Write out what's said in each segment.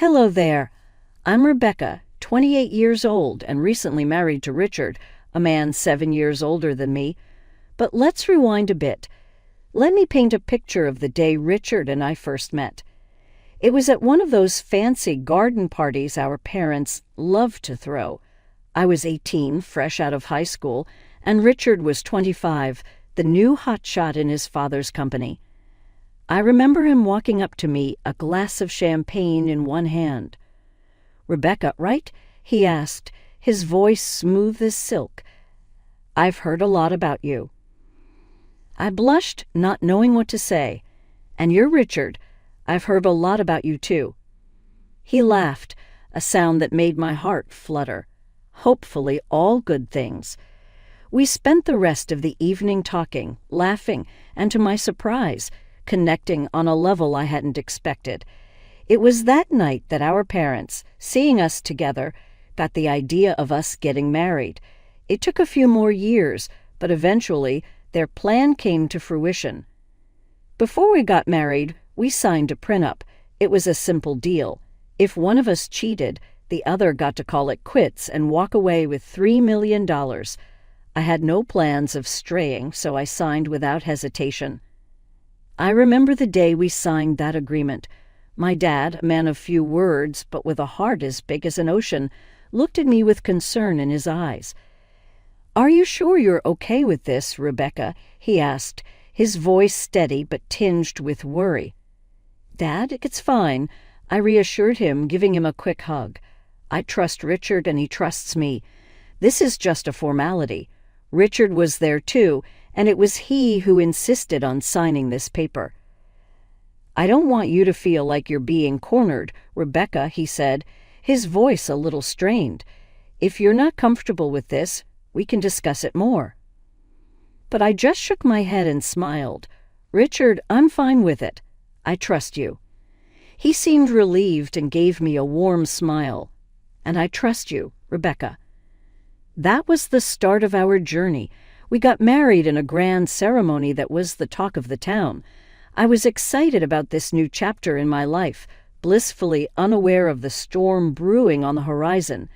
Hello there. I'm Rebecca, 28 years old and recently married to Richard, a man 7 years older than me. But let's rewind a bit. Let me paint a picture of the day Richard and I first met. It was at one of those fancy garden parties our parents loved to throw. I was 18, fresh out of high school, and Richard was 25, the new hotshot in his father's company. I remember him walking up to me, a glass of champagne in one hand. "Rebecca, right?" he asked, his voice smooth as silk. "I've heard a lot about you." I blushed, not knowing what to say. "And you're Richard. I've heard a lot about you, too." He laughed, a sound that made my heart flutter. Hopefully all good things. We spent the rest of the evening talking, laughing, and to my surprise, connecting on a level I hadn't expected. It was that night that our parents, seeing us together, got the idea of us getting married. It took a few more years, but eventually their plan came to fruition. Before we got married, we signed a prenup. It was a simple deal. If one of us cheated, the other got to call it quits and walk away with $3 million. I had no plans of straying, so I signed without hesitation. I remember the day we signed that agreement. My dad, a man of few words, but with a heart as big as an ocean, looked at me with concern in his eyes. "Are you sure you're okay with this, Rebecca?" he asked, his voice steady but tinged with worry. "Dad, it's fine," I reassured him, giving him a quick hug. "I trust Richard and he trusts me. This is just a formality. Richard was there too, and it was he who insisted on signing this paper." "I don't want you to feel like you're being cornered, Rebecca," he said, his voice a little strained. "If you're not comfortable with this, we can discuss it more." But I just shook my head and smiled. "Richard, I'm fine with it. I trust you." He seemed relieved and gave me a warm smile. "And I trust you, Rebecca." That was the start of our journey. We got married in a grand ceremony that was the talk of the town. I was excited about this new chapter in my life, blissfully unaware of the storm brewing on the horizon.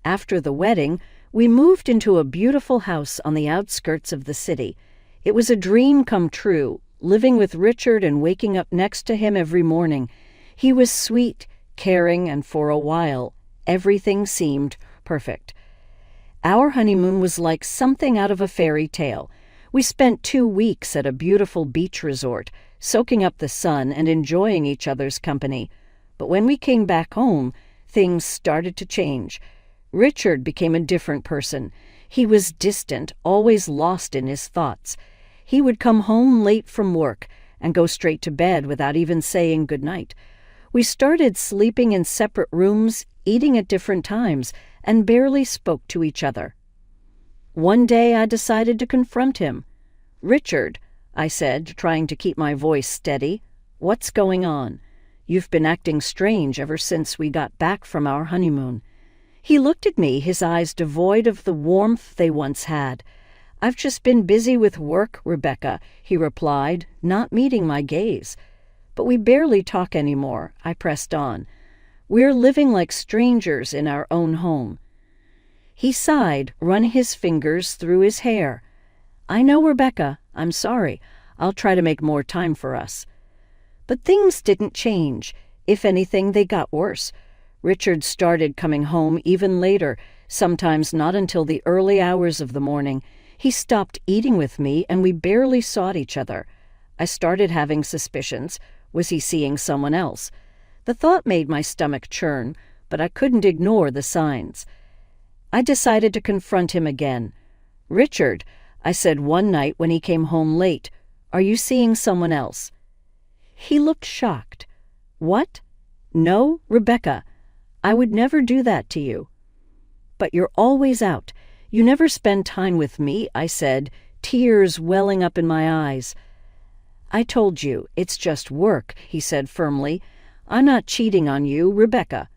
After the wedding, we moved into a beautiful house on the outskirts of the city. It was a dream come true, living with Richard and waking up next to him every morning. He was sweet, caring, and for a while, everything seemed perfect. Our honeymoon was like something out of a fairy tale. We spent 2 weeks at a beautiful beach resort, soaking up the sun and enjoying each other's company. But when we came back home, things started to change. Richard became a different person. He was distant, always lost in his thoughts. He would come home late from work and go straight to bed without even saying goodnight. We started sleeping in separate rooms, eating at different times, and barely spoke to each other. One day I decided to confront him. "Richard," I said, trying to keep my voice steady, "what's going on? You've been acting strange ever since we got back from our honeymoon." He looked at me, his eyes devoid of the warmth they once had. "I've just been busy with work, Rebecca," he replied, not meeting my gaze. "But we barely talk anymore," I pressed on. "We're living like strangers in our own home." He sighed, running his fingers through his hair. "I know, Rebecca. I'm sorry. I'll try to make more time for us." But things didn't change. If anything, they got worse. Richard started coming home even later, sometimes not until the early hours of the morning. He stopped eating with me, and we barely saw each other. I started having suspicions. Was he seeing someone else? The thought made my stomach churn, but I couldn't ignore the signs. I decided to confront him again. "Richard," I said one night when he came home late, "are you seeing someone else?" He looked shocked. "What? No, Rebecca. I would never do that to you." "But you're always out. You never spend time with me," I said, tears welling up in my eyes. "I told you, it's just work," he said firmly. "I'm not cheating on you, Rebecca."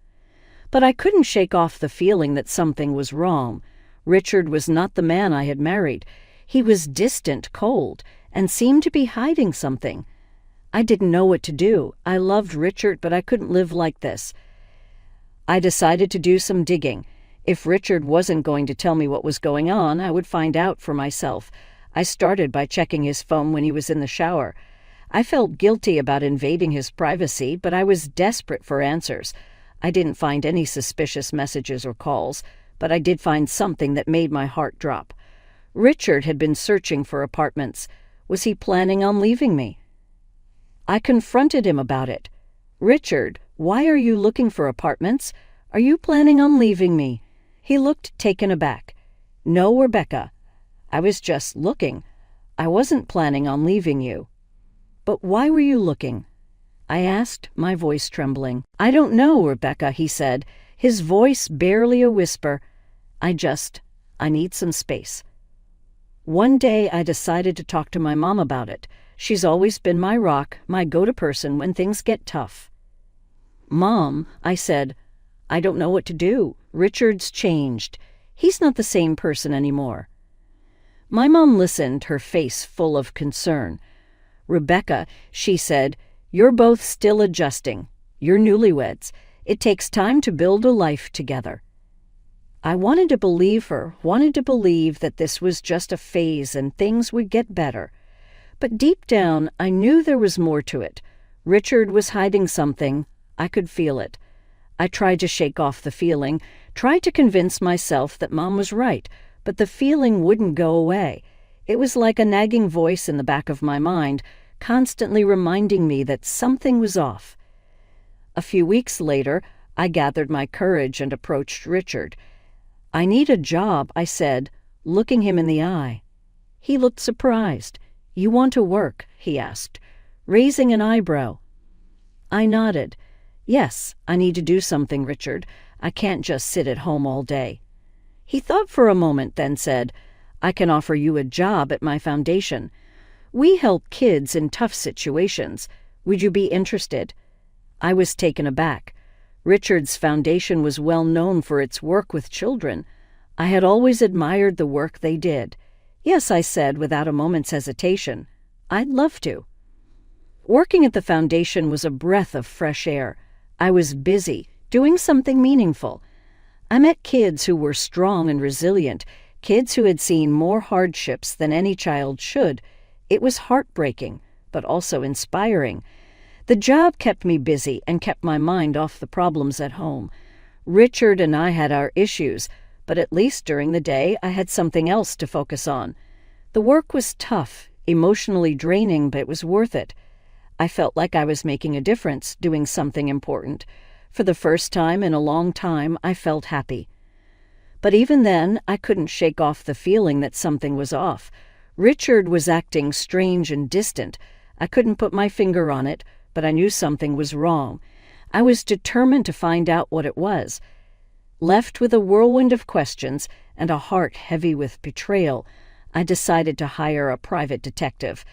But I couldn't shake off the feeling that something was wrong. Richard was not the man I had married. He was distant, cold, and seemed to be hiding something. I didn't know what to do. I loved Richard, but I couldn't live like this. I decided to do some digging. If Richard wasn't going to tell me what was going on, I would find out for myself. I started by checking his phone when he was in the shower. I felt guilty about invading his privacy, but I was desperate for answers. I didn't find any suspicious messages or calls, but I did find something that made my heart drop. Richard had been searching for apartments. Was he planning on leaving me? I confronted him about it. "Richard, why are you looking for apartments? Are you planning on leaving me?" He looked taken aback. "No, Rebecca. I was just looking. I wasn't planning on leaving you." "But why were you looking?" I asked, my voice trembling. "I don't know, Rebecca," he said, his voice barely a whisper. I need some space." One day I decided to talk to my mom about it. She's always been my rock, my go-to person when things get tough. "Mom," I said, "I don't know what to do. Richard's changed. He's not the same person anymore." My mom listened, her face full of concern. "Rebecca," she said, "you're both still adjusting. You're newlyweds. It takes time to build a life together." I wanted to believe her, wanted to believe that this was just a phase and things would get better. But deep down, I knew there was more to it. Richard was hiding something. I could feel it. I tried to shake off the feeling, tried to convince myself that Mom was right, but the feeling wouldn't go away. It was like a nagging voice in the back of my mind, constantly reminding me that something was off. A few weeks later, I gathered my courage and approached Richard. "I need a job," I said, looking him in the eye. He looked surprised. "You want to work?" he asked, raising an eyebrow. I nodded. "Yes, I need to do something, Richard. I can't just sit at home all day." He thought for a moment, then said, "I can offer you a job at my foundation. We help kids in tough situations. Would you be interested?" I was taken aback. Richard's foundation was well known for its work with children. I had always admired the work they did. "Yes," I said without a moment's hesitation. "I'd love to." Working at the foundation was a breath of fresh air. I was busy, doing something meaningful. I met kids who were strong and resilient, kids who had seen more hardships than any child should. It was heartbreaking, but also inspiring. The job kept me busy and kept my mind off the problems at home. Richard and I had our issues, but at least during the day I had something else to focus on. The work was tough, emotionally draining, but it was worth it. I felt like I was making a difference, doing something important. For the first time in a long time, I felt happy. But even then, I couldn't shake off the feeling that something was off. Richard was acting strange and distant. I couldn't put my finger on it, but I knew something was wrong. I was determined to find out what it was. Left with a whirlwind of questions and a heart heavy with betrayal, I decided to hire a private detective.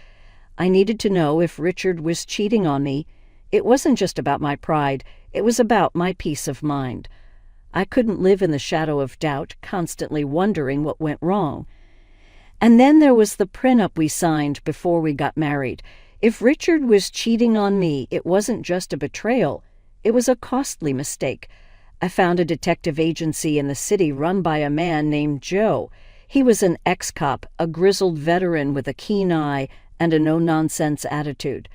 I needed to know if Richard was cheating on me. It wasn't just about my pride, it was about my peace of mind. I couldn't live in the shadow of doubt, constantly wondering what went wrong. And then there was the prenup we signed before we got married. If Richard was cheating on me, it wasn't just a betrayal. It was a costly mistake. I found a detective agency in the city run by a man named Joe. He was an ex-cop, a grizzled veteran with a keen eye and a no-nonsense attitude.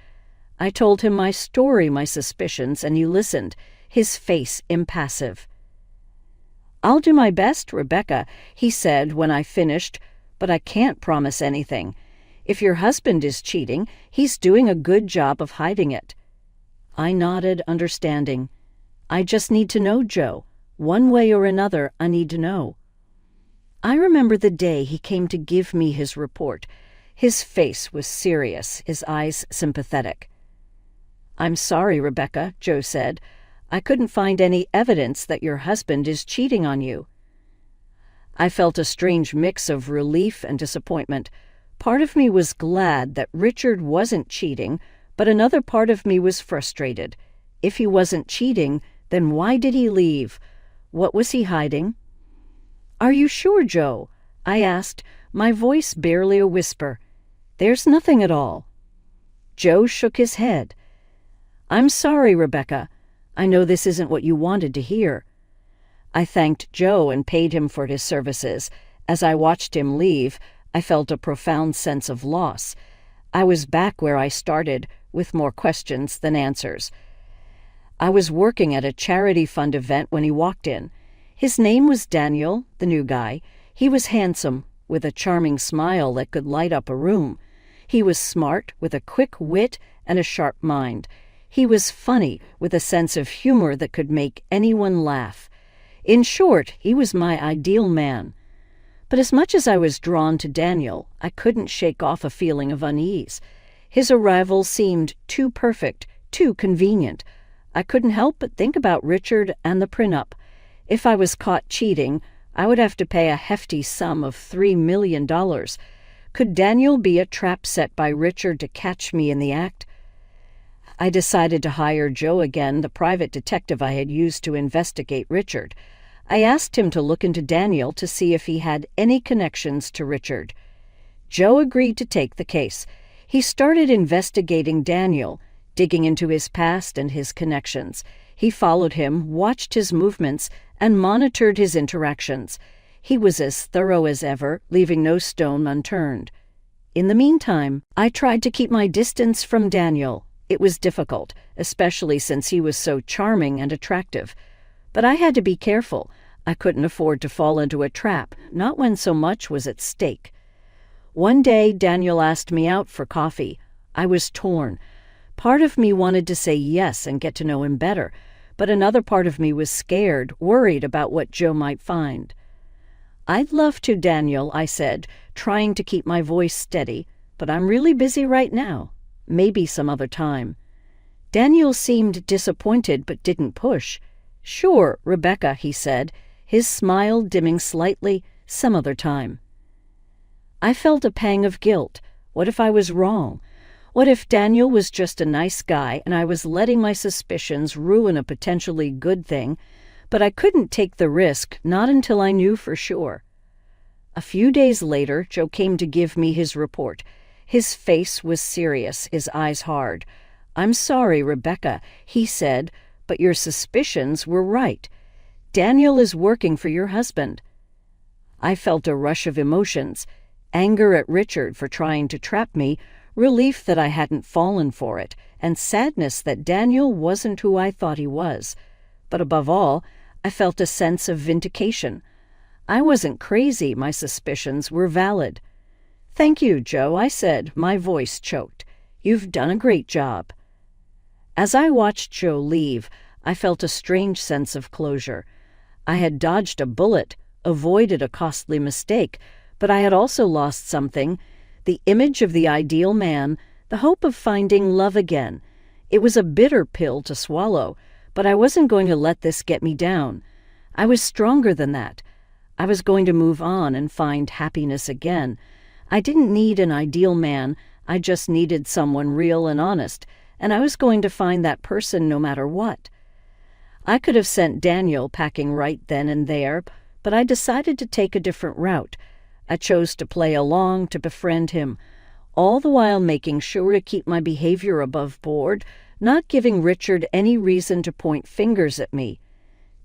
I told him my story, my suspicions, and he listened, his face impassive. "I'll do my best, Rebecca," he said when I finished, "but I can't promise anything. If your husband is cheating, he's doing a good job of hiding it." I nodded, understanding. "I just need to know, Joe. One way or another, I need to know." I remember the day he came to give me his report. His face was serious, his eyes sympathetic. "I'm sorry, Rebecca," Joe said. "I couldn't find any evidence that your husband is cheating on you." I felt a strange mix of relief and disappointment. Part of me was glad that Richard wasn't cheating, but another part of me was frustrated. If he wasn't cheating, then why did he leave? What was he hiding? "Are you sure, Joe?" I asked, my voice barely a whisper. "There's nothing at all." Joe shook his head. "I'm sorry, Rebecca. I know this isn't what you wanted to hear." I thanked Joe and paid him for his services. As I watched him leave, I felt a profound sense of loss. I was back where I started, with more questions than answers. I was working at a charity fund event when he walked in. His name was Daniel, the new guy. He was handsome, with a charming smile that could light up a room. He was smart, with a quick wit and a sharp mind. He was funny, with a sense of humor that could make anyone laugh. In short, he was my ideal man. But as much as I was drawn to Daniel, I couldn't shake off a feeling of unease. His arrival seemed too perfect, too convenient. I couldn't help but think about Richard and the prenup. If I was caught cheating, I would have to pay a hefty sum of $3 million. Could Daniel be a trap set by Richard to catch me in the act? I decided to hire Joe again, the private detective I had used to investigate Richard. I asked him to look into Daniel to see if he had any connections to Richard. Joe agreed to take the case. He started investigating Daniel, digging into his past and his connections. He followed him, watched his movements, and monitored his interactions. He was as thorough as ever, leaving no stone unturned. In the meantime, I tried to keep my distance from Daniel. It was difficult, especially since he was so charming and attractive. But I had to be careful. I couldn't afford to fall into a trap, not when so much was at stake. One day, Daniel asked me out for coffee. I was torn. Part of me wanted to say yes and get to know him better, but another part of me was scared, worried about what Joe might find. "I'd love to, Daniel," I said, trying to keep my voice steady, "but I'm really busy right now. Maybe some other time." Daniel seemed disappointed but didn't push. "Sure, Rebecca," he said, his smile dimming slightly, "some other time." I felt a pang of guilt. What if I was wrong? What if Daniel was just a nice guy and I was letting my suspicions ruin a potentially good thing? But I couldn't take the risk, not until I knew for sure. A few days later, Joe came to give me his report. His face was serious, his eyes hard. "I'm sorry, Rebecca," he said, "but your suspicions were right. Daniel is working for your husband." I felt a rush of emotions: anger at Richard for trying to trap me, relief that I hadn't fallen for it, and sadness that Daniel wasn't who I thought he was. But above all, I felt a sense of vindication. I wasn't crazy, my suspicions were valid. "Thank you, Joe," I said, my voice choked. "You've done a great job." As I watched Joe leave, I felt a strange sense of closure. I had dodged a bullet, avoided a costly mistake, but I had also lost something: the image of the ideal man, the hope of finding love again. It was a bitter pill to swallow, but I wasn't going to let this get me down. I was stronger than that. I was going to move on and find happiness again. I didn't need an ideal man, I just needed someone real and honest, and I was going to find that person no matter what. I could have sent Daniel packing right then and there, but I decided to take a different route. I chose to play along, to befriend him, all the while making sure to keep my behavior above board, not giving Richard any reason to point fingers at me.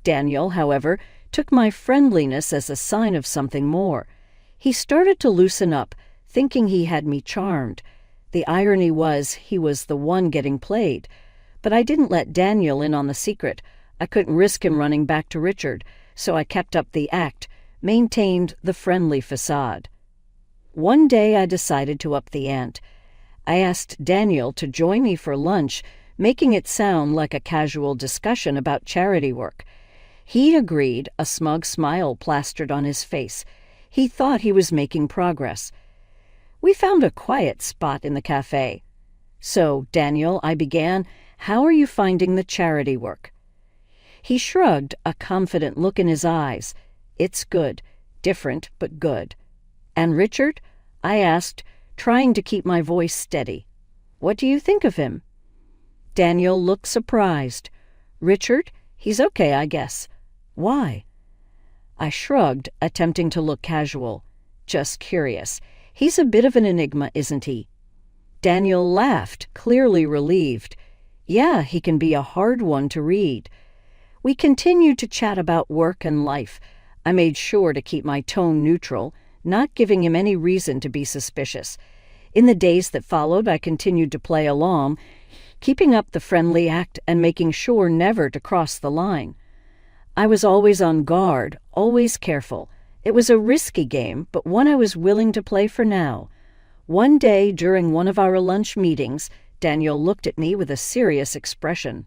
Daniel, however, took my friendliness as a sign of something more. He started to loosen up, thinking he had me charmed. The irony was he was the one getting played. But I didn't let Daniel in on the secret. I couldn't risk him running back to Richard, so I kept up the act, maintained the friendly facade. One day I decided to up the ante. I asked Daniel to join me for lunch, making it sound like a casual discussion about charity work. He agreed, a smug smile plastered on his face. He thought he was making progress. We found a quiet spot in the cafe. "So, Daniel," I began, "how are you finding the charity work?" He shrugged, a confident look in his eyes. "It's good. Different, but good." "And Richard?" I asked, trying to keep my voice steady. "What do you think of him?" Daniel looked surprised. "Richard? He's okay, I guess." "Why?" I shrugged, attempting to look casual. "Just curious. He's a bit of an enigma, isn't he?" Daniel laughed, clearly relieved. Yeah, he can be a hard one to read. We continued to chat about work and life. I made sure to keep my tone neutral, not giving him any reason to be suspicious. In the days that followed, I continued to play along, keeping up the friendly act and making sure never to cross the line. I was always on guard, always careful. It was a risky game, but one I was willing to play for now. One day, during one of our lunch meetings, Daniel looked at me with a serious expression.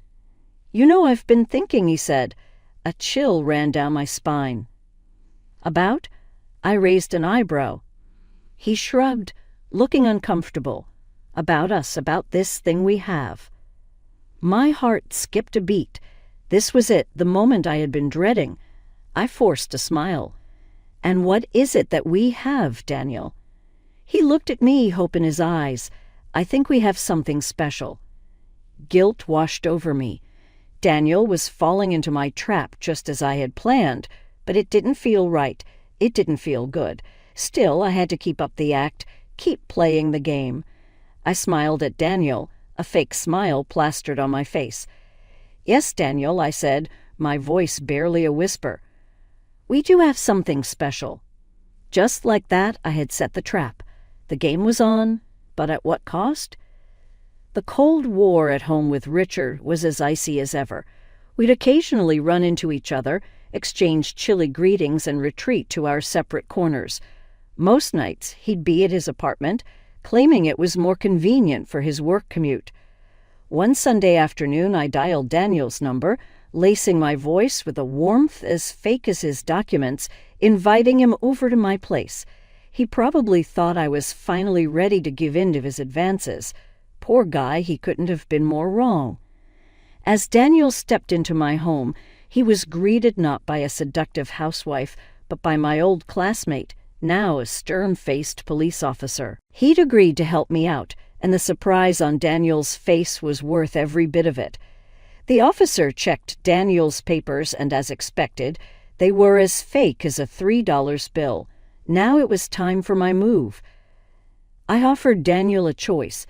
"You know, I've been thinking," he said. A chill ran down my spine. "About?" I raised an eyebrow. He shrugged, looking uncomfortable. "About us, about this thing we have." My heart skipped a beat. This was it, the moment I had been dreading. I forced a smile. "And what is it that we have, Daniel?" He looked at me, hope in his eyes. "I think we have something special." Guilt washed over me. Daniel was falling into my trap just as I had planned, but it didn't feel right. It didn't feel good. Still, I had to keep up the act, keep playing the game. I smiled at Daniel, a fake smile plastered on my face. "Yes, Daniel," I said, my voice barely a whisper. "We do have something special." Just like that, I had set the trap. The game was on, but at what cost? The Cold War at home with Richard was as icy as ever. We'd occasionally run into each other, exchange chilly greetings, and retreat to our separate corners. Most nights, he'd be at his apartment, claiming it was more convenient for his work commute. One Sunday afternoon, I dialed Daniel's number, lacing my voice with a warmth as fake as his documents, inviting him over to my place. He probably thought I was finally ready to give in to his advances. Poor guy, he couldn't have been more wrong. As Daniel stepped into my home, he was greeted not by a seductive housewife, but by my old classmate, now a stern-faced police officer. He'd agreed to help me out, and the surprise on Daniel's face was worth every bit of it. The officer checked Daniel's papers, and as expected, they were as fake as a $3 bill. Now it was time for my move. I offered Daniel a choice: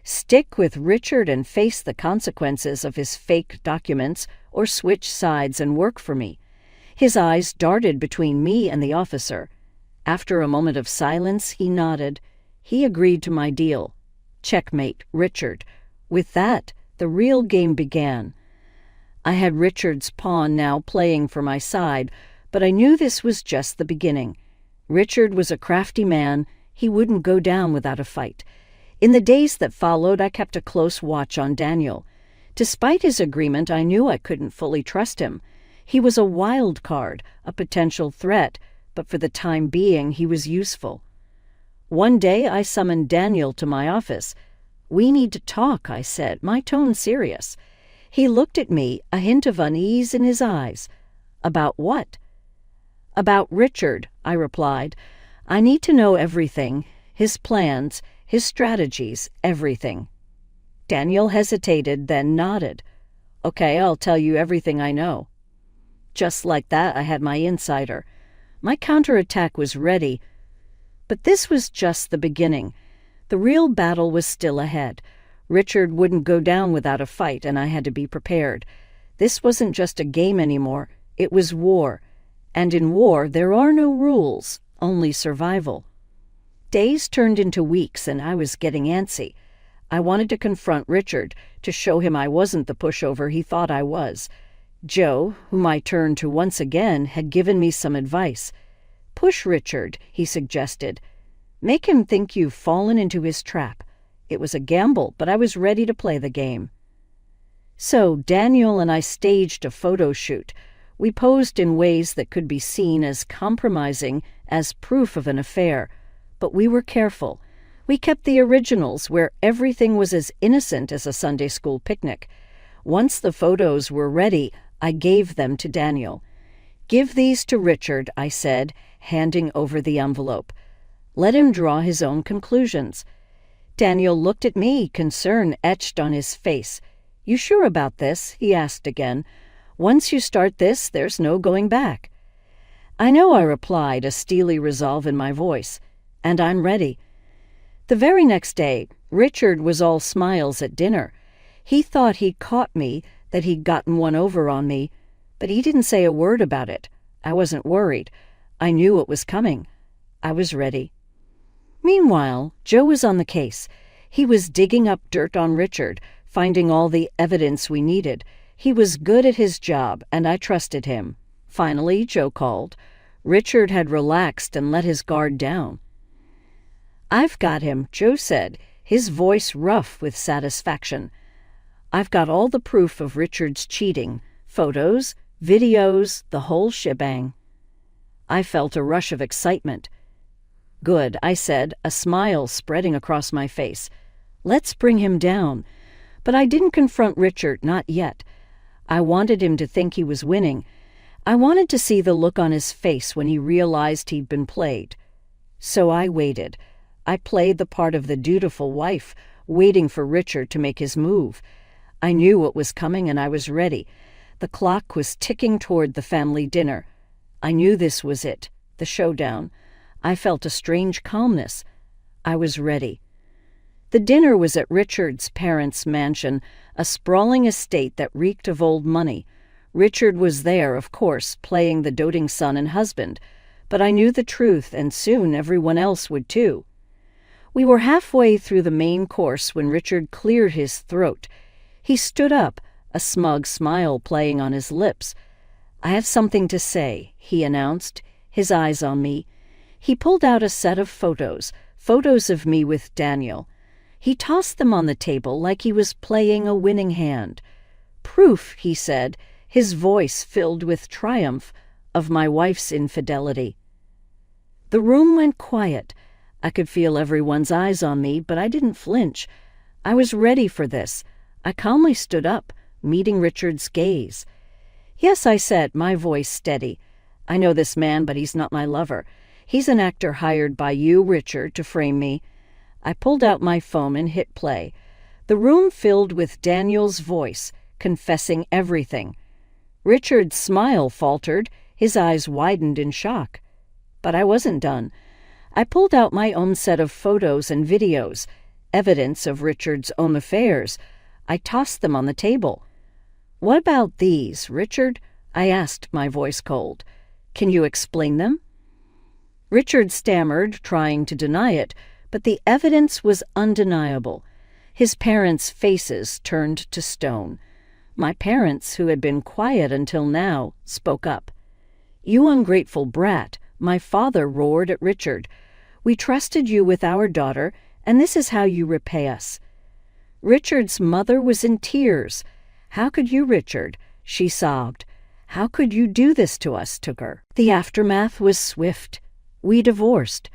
stick with Richard and face the consequences of his fake documents, or switch sides and work for me. His eyes darted between me and the officer. After a moment of silence, he nodded. He agreed to my deal. Checkmate, Richard. With that, the real game began. I had Richard's pawn now playing for my side, but I knew this was just the beginning. Richard was a crafty man. He wouldn't go down without a fight. In the days that followed, I kept a close watch on Daniel. Despite his agreement, I knew I couldn't fully trust him. He was a wild card, a potential threat, but for the time being, he was useful. One day, I summoned Daniel to my office. "We need to talk," I said, my tone serious. He looked at me, a hint of unease in his eyes. "About what?" "About Richard," I replied. "I need to know everything, his plans, his strategies, everything." Daniel hesitated, then nodded. "Okay, I'll tell you everything I know." Just like that, I had my insider. My counterattack was ready, but this was just the beginning. The real battle was still ahead. Richard wouldn't go down without a fight, and I had to be prepared. This wasn't just a game anymore. It was war. And in war, there are no rules, only survival. Days turned into weeks, and I was getting antsy. I wanted to confront Richard, to show him I wasn't the pushover he thought I was. Joe, whom I turned to once again, had given me some advice. "Push Richard," he suggested. "Make him think you've fallen into his trap." It was a gamble, but I was ready to play the game. So Daniel and I staged a photo shoot. We posed in ways that could be seen as compromising, as proof of an affair. But we were careful. We kept the originals, where everything was as innocent as a Sunday school picnic. Once the photos were ready, I gave them to Daniel. "Give these to Richard," I said, handing over the envelope. "Let him draw his own conclusions." Daniel looked at me, concern etched on his face. "You sure about this?" he asked again. "Once you start this, there's no going back." "I know," I replied, a steely resolve in my voice. "And I'm ready." The very next day, Richard was all smiles at dinner. He thought he'd caught me, that he'd gotten one over on me, but he didn't say a word about it. I wasn't worried. I knew it was coming. I was ready. Meanwhile, Joe was on the case. He was digging up dirt on Richard, finding all the evidence we needed. He was good at his job, and I trusted him. Finally, Joe called. Richard had relaxed and let his guard down. "I've got him," Joe said, his voice rough with satisfaction. "I've got all the proof of Richard's cheating, photos, videos, the whole shebang." I felt a rush of excitement. "Good," I said, a smile spreading across my face. "Let's bring him down." But I didn't confront Richard, not yet. I wanted him to think he was winning. I wanted to see the look on his face when he realized he'd been played. So I waited. I played the part of the dutiful wife, waiting for Richard to make his move. I knew what was coming and I was ready. The clock was ticking toward the family dinner. I knew this was it, the showdown. I felt a strange calmness. I was ready. The dinner was at Richard's parents' mansion, a sprawling estate that reeked of old money. Richard was there, of course, playing the doting son and husband, but I knew the truth, and soon everyone else would too. We were halfway through the main course when Richard cleared his throat. He stood up, a smug smile playing on his lips. "I have something to say," he announced, his eyes on me. He pulled out a set of photos of me with Daniel. He tossed them on the table like he was playing a winning hand. "Proof," he said, his voice filled with triumph, "of my wife's infidelity." The room went quiet. I could feel everyone's eyes on me, but I didn't flinch. I was ready for this. I calmly stood up, meeting Richard's gaze. "Yes," I said, my voice steady. "I know this man, but he's not my lover. He's an actor hired by you, Richard, to frame me." I pulled out my phone and hit play. The room filled with Daniel's voice, confessing everything. Richard's smile faltered, his eyes widened in shock. But I wasn't done. I pulled out my own set of photos and videos, evidence of Richard's own affairs. I tossed them on the table. "What about these, Richard?" I asked, my voice cold. "Can you explain them?" Richard stammered, trying to deny it, but the evidence was undeniable. His parents' faces turned to stone. My parents, who had been quiet until now, spoke up. "You ungrateful brat," my father roared at Richard. "We trusted you with our daughter, and this is how you repay us." Richard's mother was in tears. "How could you, Richard?" she sobbed. "How could you do this to us?" Tucker. The aftermath was swift. We divorced.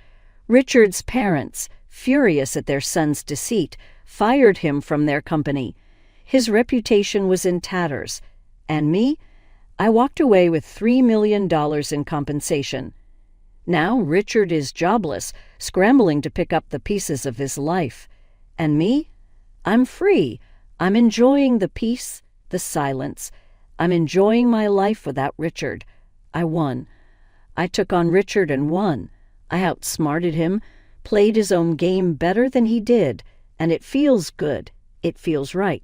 Richard's parents, furious at their son's deceit, fired him from their company. His reputation was in tatters. And me? I walked away with $3 million in compensation. Now Richard is jobless, scrambling to pick up the pieces of his life. And me? I'm free. I'm enjoying the peace, the silence. I'm enjoying my life without Richard. I won. I took on Richard and won. I outsmarted him, played his own game better than he did, and it feels good. It feels right.